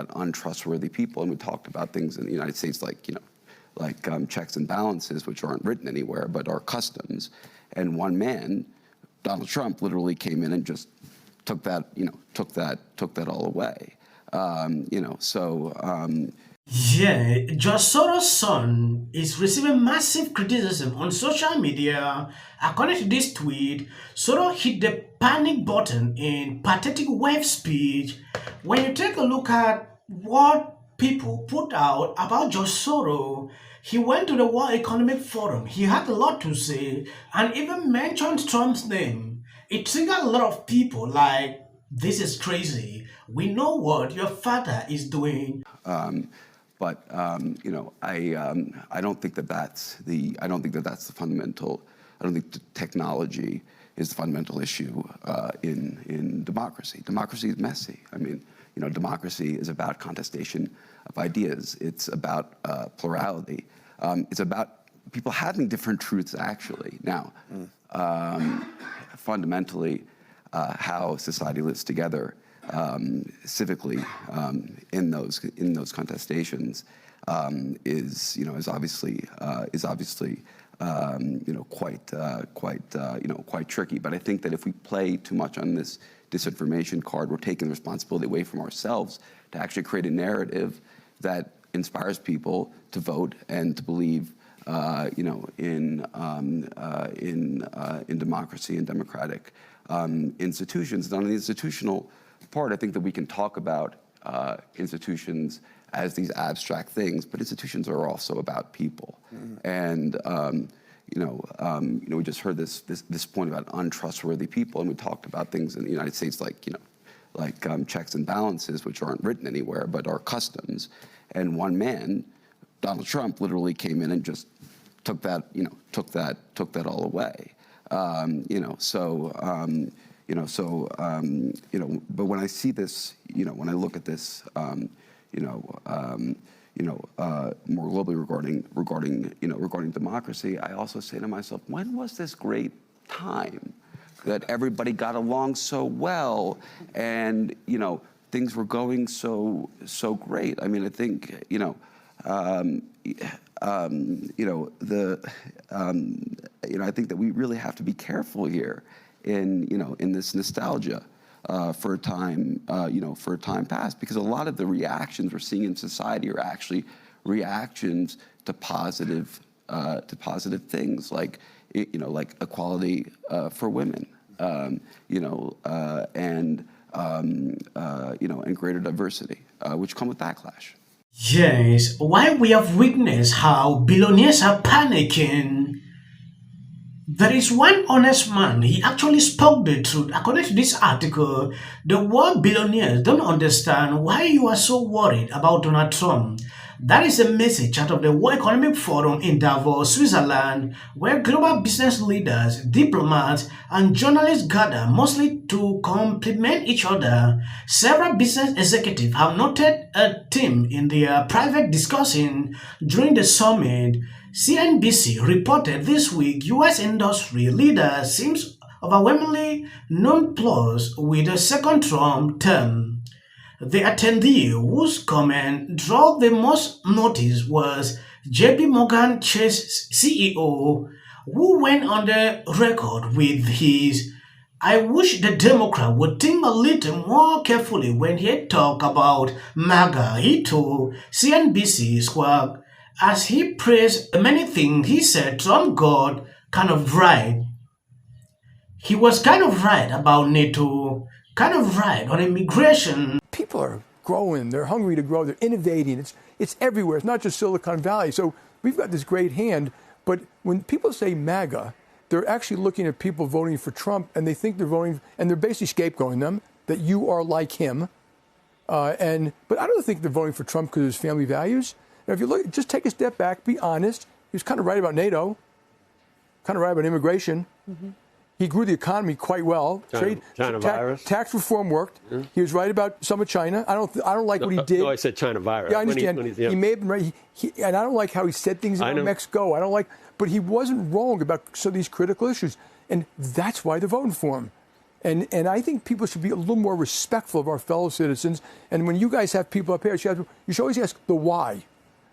about untrustworthy people, and we talked about things in the United States like, checks and balances, which aren't written anywhere, but are customs. And one man, Donald Trump, literally came in and just took that all away. Yeah, George Soros' son is receiving massive criticism on social media. According to this tweet, Soros hit the panic button in pathetic web speech. When you take a look at what people put out about George Soros, he went to the World Economic Forum. He had a lot to say and even mentioned Trump's name. It triggered a lot of people like, this is crazy. We know what your father is doing. I don't think that that's the fundamental. I don't think technology is the fundamental issue in democracy. Democracy is messy. I mean, democracy is about contestation of ideas. It's about plurality. It's about people having different truths. Actually, now, fundamentally, how society lives together civically in those contestations is obviously quite tricky. But I think that if we play too much on this disinformation card, we're taking the responsibility away from ourselves to actually create a narrative that inspires people to vote and to believe in democracy and democratic institutions. And on the institutional part, I think that we can talk about institutions as these abstract things, but institutions are also about people. And we just heard this point about untrustworthy people, and we talked about things in the United States like checks and balances, which aren't written anywhere but are customs. And one man, Donald Trump, literally came in and just took that all away. But when I see this, when I look at this, more globally regarding democracy, I also say to myself, when was this great time that everybody got along so well and things were going so great? I mean, I think I think that we really have to be careful here in this nostalgia for a time past, because a lot of the reactions we're seeing in society are actually reactions to positive things like equality for women, and greater diversity, which come with backlash. Yes, while we have witnessed how billionaires are panicking, there is one honest man. He actually spoke the truth. According to this article, the world billionaires don't understand why you are so worried about Donald Trump. That is a message out of the World Economic Forum in Davos, Switzerland, where global business leaders, diplomats, and journalists gather mostly to complement each other. Several business executives have noted a theme in their private discussion during the summit. CNBC reported this week U.S. industry leaders seems overwhelmingly nonplussed with the second Trump term. The attendee whose comment drew the most notice was JP Morgan Chase CEO, who went on the record with his "I wish the Democrat would think a little more carefully when he talk about MAGA," he told CNBC Squawk, as he praised many things he said Trump got kind of right. He was kind of right about NATO, kind of right on immigration. People are growing, they're hungry to grow, they're innovating, it's everywhere, it's not just Silicon Valley. So we've got this great hand, but when people say MAGA, they're actually looking at people voting for Trump, and they think they're voting, and they're basically scapegoating them, that you are like him. But I don't think they're voting for Trump because of his family values. Now, if you look, just take a step back, be honest. He was kind of right about NATO, kind of right about immigration. He grew the economy quite well. China virus. Tax reform worked. He was right about some of China. I don't like what he did. No, I said China virus. Yeah, I understand. He may have been right. And I don't like how he said things about Mexico. I don't like, but he wasn't wrong about some of these critical issues. And that's why they're voting for him. And I think people should be a little more respectful of our fellow citizens. And when you guys have people up here, you should always ask the why.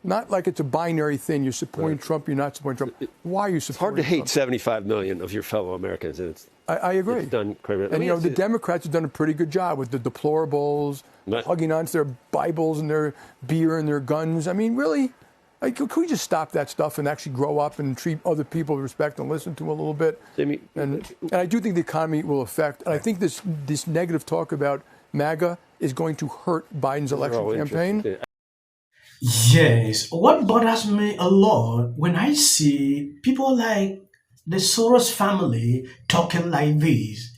Not like it's a binary thing. You're supporting Trump, you're not supporting Trump. Why are you supporting It's hard to hate Trump? 75 million of your fellow Americans. And I agree. It's done quite a bit. And, you know, the Democrats have done a pretty good job with the deplorables, hugging onto their Bibles and their beer and their guns. I mean, really, like, could we just stop that stuff and actually grow up and treat other people with respect and listen to them a little bit? And I do think the economy will affect, and I think this negative talk about MAGA is going to hurt Biden's election campaign. Yes, what bothers me a lot when I see people like the Soros family talking like this,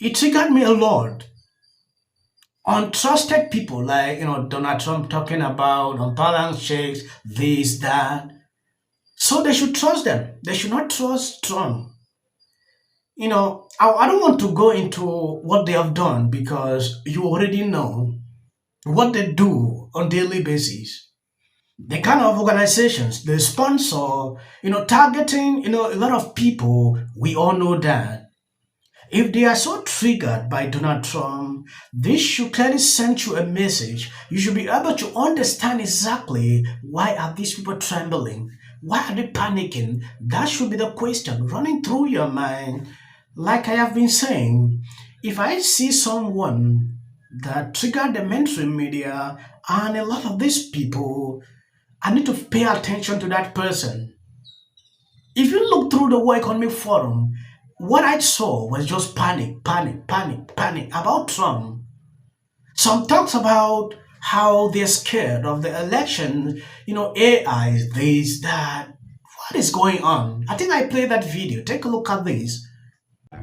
it triggered me a lot. Untrusted people like, Donald Trump talking about unbalanced checks, this, that. So they should trust them. They should not trust Trump. I don't want to go into what they have done because you already know what they do on daily basis. The kind of organizations they sponsor, targeting, a lot of people, we all know that. If they are so triggered by Donald Trump, this should clearly send you a message. You should be able to understand exactly why are these people trembling? Why are they panicking? That should be the question running through your mind. Like I have been saying, if I see someone that triggered the mainstream media and a lot of these people, I need to pay attention to that person. If you look through the World Economic Forum, what I saw was just panic about Trump. Some talks about how they're scared of the election, AI, this, that. What is going on? I think I played that video. Take a look at this.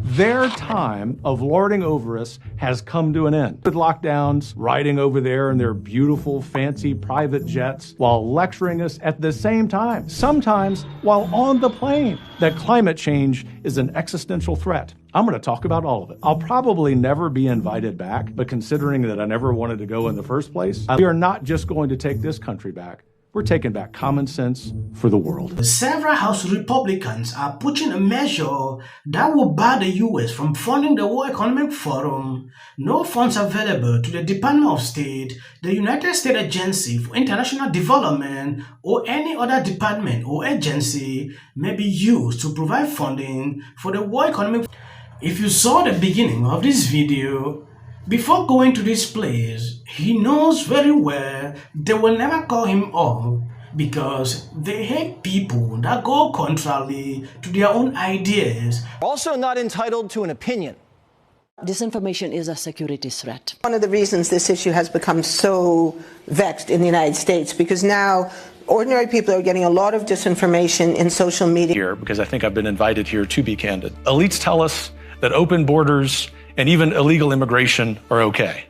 Their time of lording over us has come to an end. With lockdowns, riding over there in their beautiful, fancy private jets, while lecturing us at the same time, sometimes while on the plane, that climate change is an existential threat. I'm going to talk about all of it. I'll probably never be invited back, but considering that I never wanted to go in the first place, we are not just going to take this country back. We're taking back common sense for the world. Several House Republicans are pushing a measure that will bar the U.S. from funding the World Economic Forum. No funds available to the Department of State, the United States Agency for International Development, or any other department or agency may be used to provide funding for the World Economic Forum. If you saw the beginning of this video, before going to this place, he knows very well they will never call him up because they hate people that go contrary to their own ideas. Also not entitled to an opinion. Disinformation is a security threat. One of the reasons this issue has become so vexed in the United States, because now ordinary people are getting a lot of disinformation in social media. Here, because I think I've been invited here to be candid. Elites tell us that open borders and even illegal immigration are okay.